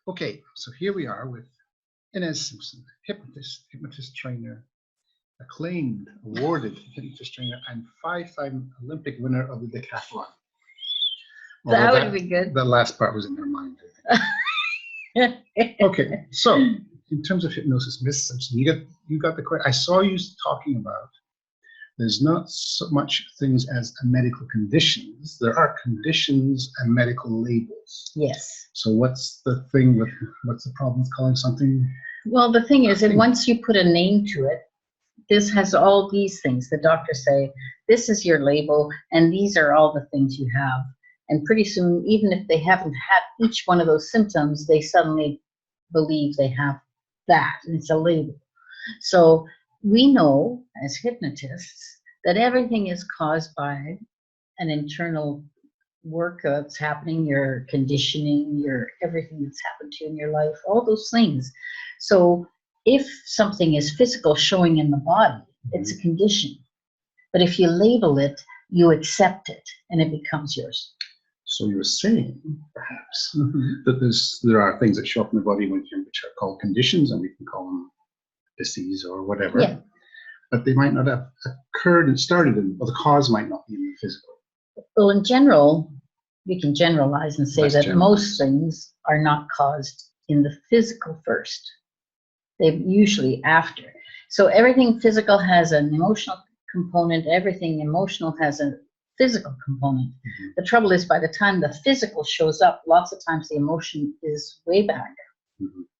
Okay, so here we are with Inez Simpson, hypnotist trainer, acclaimed, awarded hypnotist trainer, and five-time Olympic winner of the decathlon. That would be good. The last part was in her mind. Okay, so in terms of hypnosis, Miss Simpson, you got the question. I saw you talking about there's not so much things as medical conditions. There are conditions and medical labels. Yes. So what's the problem with calling something? Well, the thing is, and once you put a name to it, this has all these things. The doctors say, this is your label, and these are all the things you have. And pretty soon, even if they haven't had each one of those symptoms, they suddenly believe they have that, and it's a label. So we know as hypnotists that everything is caused by an internal work that's happening, your conditioning, your everything that's happened to you in your life, all those things. So if something is physical showing in the body, it's a condition. But if you label it, you accept it, and it becomes yours. So you're saying, perhaps, that there are things that show up in the body which are called conditions, and we can call them disease or whatever. Yeah. But they might not have occurred and started in, or the cause might not be in the physical. Well, in general, we can generalize and say that most things are not caused in the physical first. They're usually after. So everything physical has an emotional component. Everything emotional has a physical component. The trouble is, by the time the physical shows up, lots of times the emotion is way back.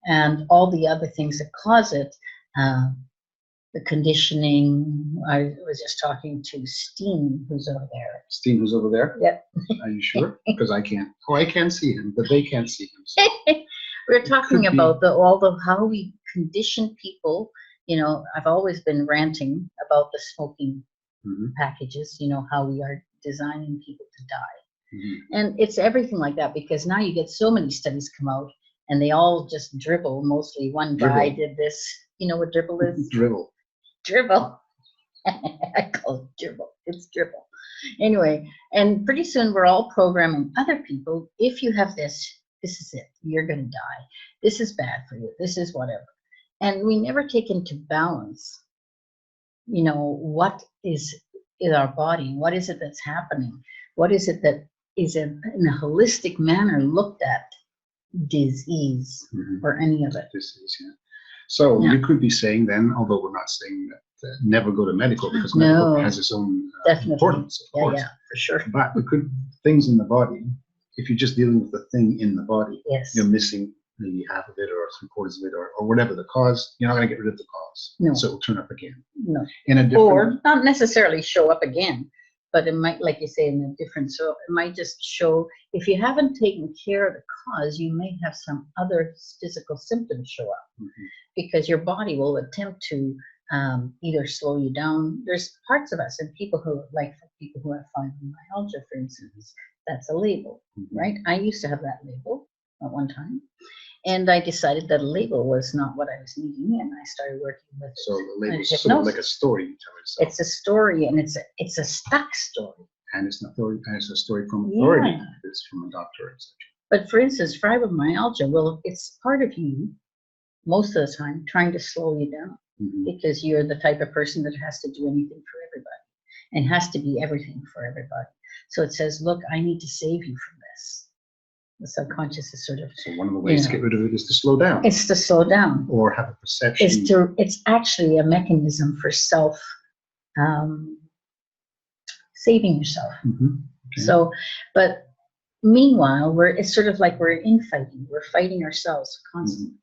And all the other things that cause it, the conditioning. I was just talking to Steen, who's over there. Steen, who's over there? Yep. Are you sure? Because I can't. Oh, I can see him, but they can't see him. So. We're talking about how we condition people. You know, I've always been ranting about the smoking packages. You know, how we are designing people to die. And it's everything like that, because now you get so many studies come out, and they all just dribble. Mostly one guy did this. You know what dribble is? Dribble. I call it dribble. It's dribble. Anyway, and pretty soon we're all programming other people. If you have this, this is it. You're going to die. This is bad for you. This is whatever. And we never take into balance, you know, what is in our body? What is it that's happening? What is it that is in a holistic manner looked at disease or any of it? Disease, yeah. So you could be saying then, although we're not saying that never go to medical, because medical has its own importance, of course. Yeah, for sure. But we could, things in the body, if you're just dealing with the thing in the body, you're missing maybe half of it or 3/4 of it or whatever the cause, you're not going to get rid of the cause. No. So it will turn up again. No. In a different, or not necessarily show up again, but it might, like you say, in a different, so it might just show, if you haven't taken care of the cause, you may have some other physical symptoms show up, because your body will attempt to either slow you down. There's parts of us, and people who, like for people who have fibromyalgia, for instance, that's a label, right? I used to have that label at one time, and I decided that a label was not what I was needing, and I started working with so the label is sort of like a story you tell yourself. It's a story, and it's a stuck story. And it's a story from authority. It's from a doctor, etc. But for instance, fibromyalgia, well, it's part of you most of the time trying to slow you down, because you're the type of person that has to do anything for everybody and has to be everything for everybody. So it says, look, I need to save you from this. The subconscious is sort of. So one of the ways to get rid of it is to slow down. It's to slow down. Or have a perception. It's actually a mechanism for self saving yourself. So, but meanwhile, it's sort of like we're infighting. We're fighting ourselves constantly.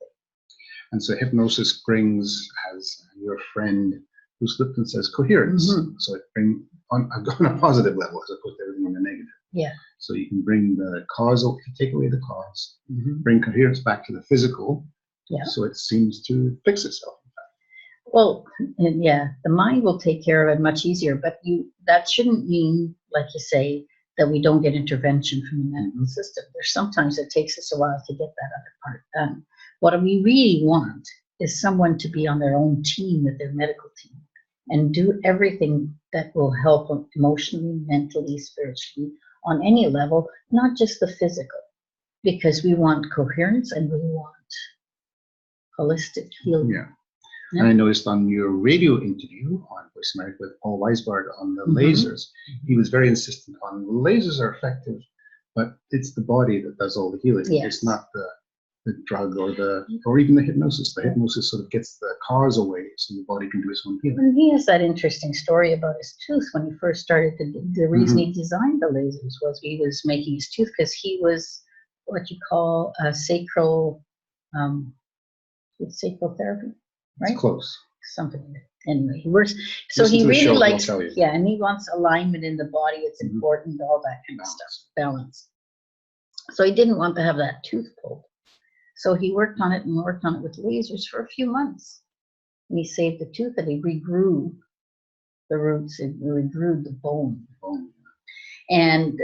And so hypnosis brings, as your friend who slipped and says, coherence. So it brings on a positive level as opposed to everything on the negative. Yeah. So you can bring the causal, take away the cause, bring coherence back to the physical. Yeah. So it seems to fix itself. Well, yeah, the mind will take care of it much easier, but that shouldn't mean, like you say, that we don't get intervention from the medical system. There's sometimes it takes us a while to get that other part done. What we really want is someone to be on their own team with their medical team and do everything that will help them emotionally, mentally, spiritually, on any level, not just the physical. because we want coherence and we want holistic healing. Yeah. And I noticed on your radio interview on Voice America with Paul Weisberg on the lasers, he was very insistent on lasers are effective, but it's the body that does all the healing. Yes. It's not the drug or even the hypnosis. The hypnosis sort of gets the cause away so the body can do its own healing. And he has that interesting story about his tooth when he first started. The reason he designed the lasers was he was making his tooth because he was what you call a sacral therapy. Right? It's close. Something. Anyway, he works. So Listen he to the really show, likes, they'll tell you. yeah, and he wants alignment in the body. It's important, all that kind of stuff, balance. So he didn't want to have that tooth pulled. So he worked on it and worked on it with lasers for a few months. And he saved the tooth and he regrew the roots, and regrew the bone. And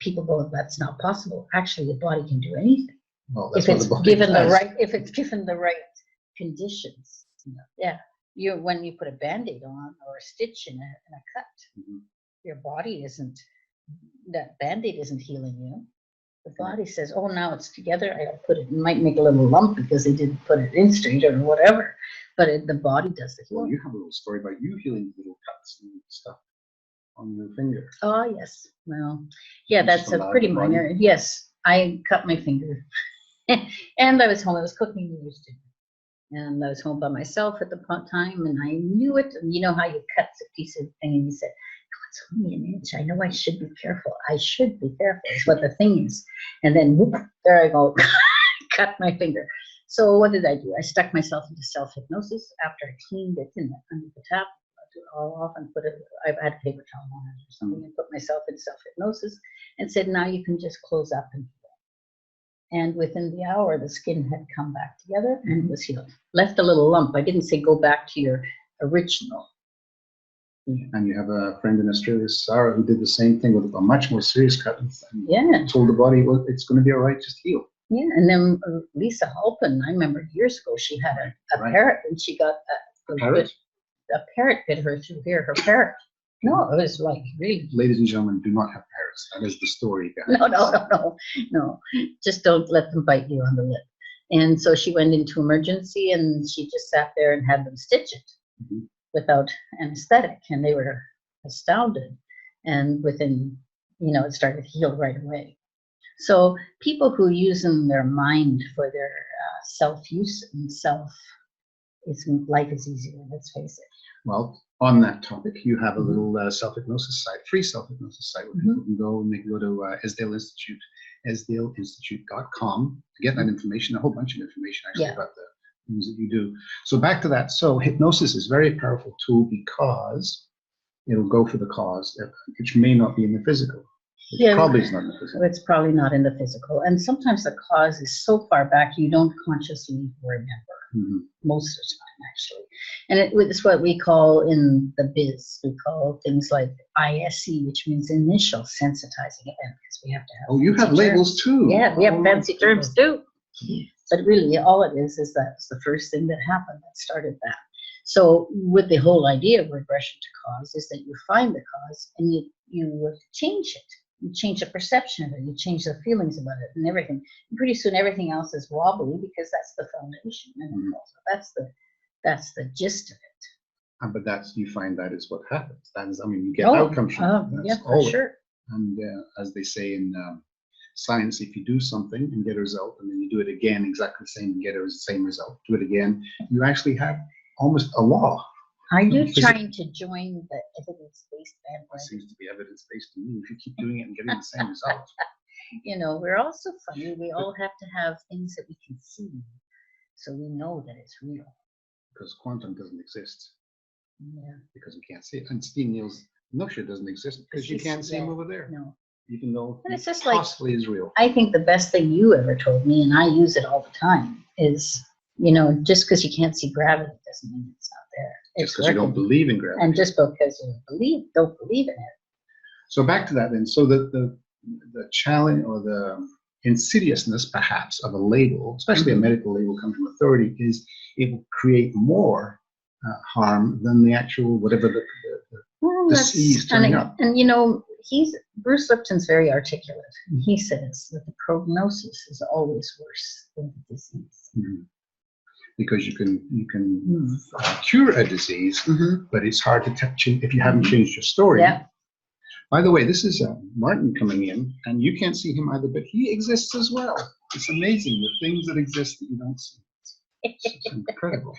people go, that's not possible. Actually, the body can do anything. Well, if it's given the right conditions. Yeah, when you put a Band-Aid on or a stitch in a cut, your body that Band-Aid isn't healing you. The body says, oh, now it's together, I'll put it might make a little lump because they didn't put it in straight or whatever, but the body does the healing. Well, you have a little story about you healing little cuts and stuff on your finger. Oh, yes. Well, yeah, that's a pretty minor. Yes, I cut my finger. And I was home, I was cooking New Year's dinner. And I was home by myself at the time, and I knew it. And you know how you cut a piece of thing, and you said, "Oh, it's only an inch. I know I should be careful. I should be careful." Is what the thing is. And then whoop, there I go, cut my finger. So what did I do? I stuck myself into self-hypnosis after I cleaned it under the tap. I'll often I've had a paper towel on it or something, and put myself in self-hypnosis, and said, "Now you can just close up and." And within the hour, the skin had come back together and was healed. Left a little lump. I didn't say go back to your original. And you have a friend in Australia, Sarah, who did the same thing with a much more serious cut and told the body, well, it's going to be all right, just heal. Yeah, and then Lisa Halpin, I remember years ago, she had a parrot, and she got a parrot bit her through here, her parrot. No, it was like really. Ladies and gentlemen, do not have parrots. That is the story, guys. No. Just don't let them bite you on the lip. And so she went into emergency, and she just sat there and had them stitch it without anesthetic, and they were astounded. And within, it started to heal right away. So people who use their mind for their self-use and life is easier. Let's face it. Well, on that topic, you have a little self-hypnosis site, free self-hypnosis site, where people can go, and they can go to Esdale Institute, esdaleinstitute.com to get that information, a whole bunch of information actually about the things that you do. So back to that. So hypnosis is a very powerful tool because it'll go for the cause, which may not be in the physical. Probably is not in the physical. It's probably not in the physical. And sometimes the cause is so far back you don't consciously remember. Most of the time, actually. And it's what we call in the biz, we call things like ISE, which means initial sensitizing event, because we have to have. Oh, you have labels too. Yeah, we have fancy terms too. But really, all it is that's the first thing that happened that started that. So with the whole idea of regression to cause is that you find the cause and you change it. You change the perception of it, you change the feelings about it and everything. And pretty soon everything else is wobbly because that's the foundation. And that's the gist of it. But you find that is what happens. That is, you get outcomes from it. Yeah, for sure. And as they say in science, if you do something and get a result, and then you do it again exactly the same and get the same result, do it again, you actually have almost a law. Are you trying to join the evidence-based bandwagon? It seems to be evidence-based to me. If you keep doing it and getting the same result. We're also funny. We all have to have things that we can see, so we know that it's real. Because quantum doesn't exist. Yeah. Because we can't see it. And Steve Neal's inertia doesn't exist because you can't see him over there. No. Even though and it's just possibly is real. I think the best thing you ever told me, and I use it all the time, is, just because you can't see gravity doesn't mean it's not there. Just because you don't believe in gravity. And just because you don't believe in it. So back to that then. So the challenge or the insidiousness perhaps of a label, especially a medical label coming from authority, is it will create more harm than the actual whatever the disease turning up. And Bruce Lipton's very articulate. He says that the prognosis is always worse than the disease. Mm-hmm. Because you can cure a disease, but it's hard to touch it if you haven't changed your story. Yeah. By the way, this is Martin coming in, and you can't see him either, but he exists as well. It's amazing, the things that exist that you don't see. It's incredible.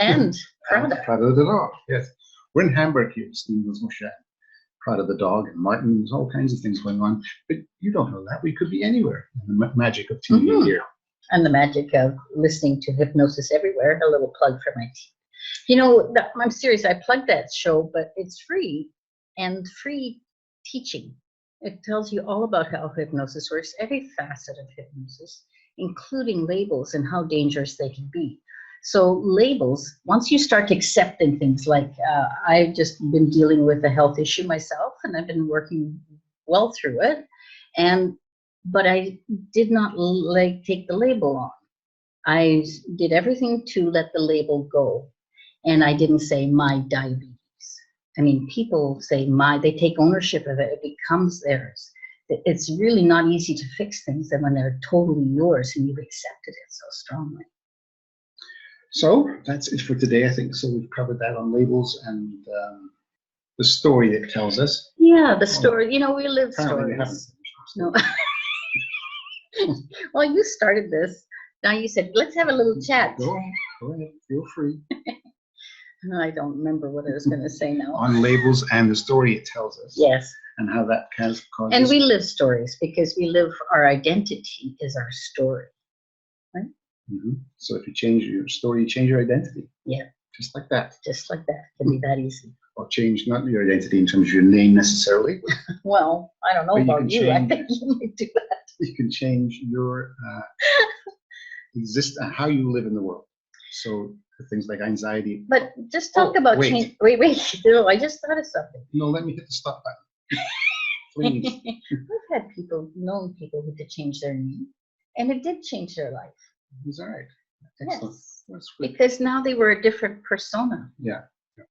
And Prada. Prada the dog, yes. We're in Hamburg here, Steve was Prada the dog, and Martin, there's all kinds of things going on, but you don't know that. We could be anywhere. The magic of TV here. And the magic of listening to Hypnosis Everywhere, a little plug for my team. You know, I'm serious, I plugged that show, but it's free and free teaching. It tells you all about how hypnosis works, every facet of hypnosis, including labels and how dangerous they can be. So labels, once you start accepting things like, I've just been dealing with a health issue myself, and I've been working well through it, but I did not take the label on. I did everything to let the label go. And I didn't say my diabetes. I mean, people say they take ownership of it. It becomes theirs. It's really not easy to fix things when they're totally yours and you've accepted it so strongly. So that's it for today, I think. So we've covered that on labels and the story it tells us. Yeah, the story. You know, we live stories. We haven't. No. Well, you started this. Now you said, let's have a little chat. Go ahead, feel free. I don't remember what I was going to say now. On labels and the story it tells us. Yes. And how that causes. And we live stories because our identity is our story. Right? So if you change your story, you change your identity. Yeah. Just like that. Just like that. It can be that easy. Or change not your identity in terms of your name necessarily. Well, I don't know about you. I think you might do that. You can change your how you live in the world. So things like anxiety. But just talk about change. Wait. No, I just thought of something. No, let me hit the stop button. Please. I've had known people who did change their name, and it did change their life. It's all right. Excellent. Yes. Because now they were a different persona. Yeah.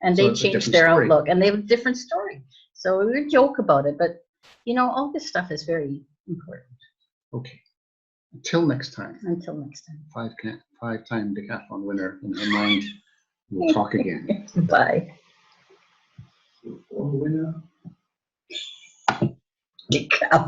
And they changed their outlook, and they have a different story. So we joke about it, but you know, all this stuff is very important. Okay. Until next time. Until next time. Five-time decathlon winner in her mind. We'll talk again. Bye. Winner. Decathlon.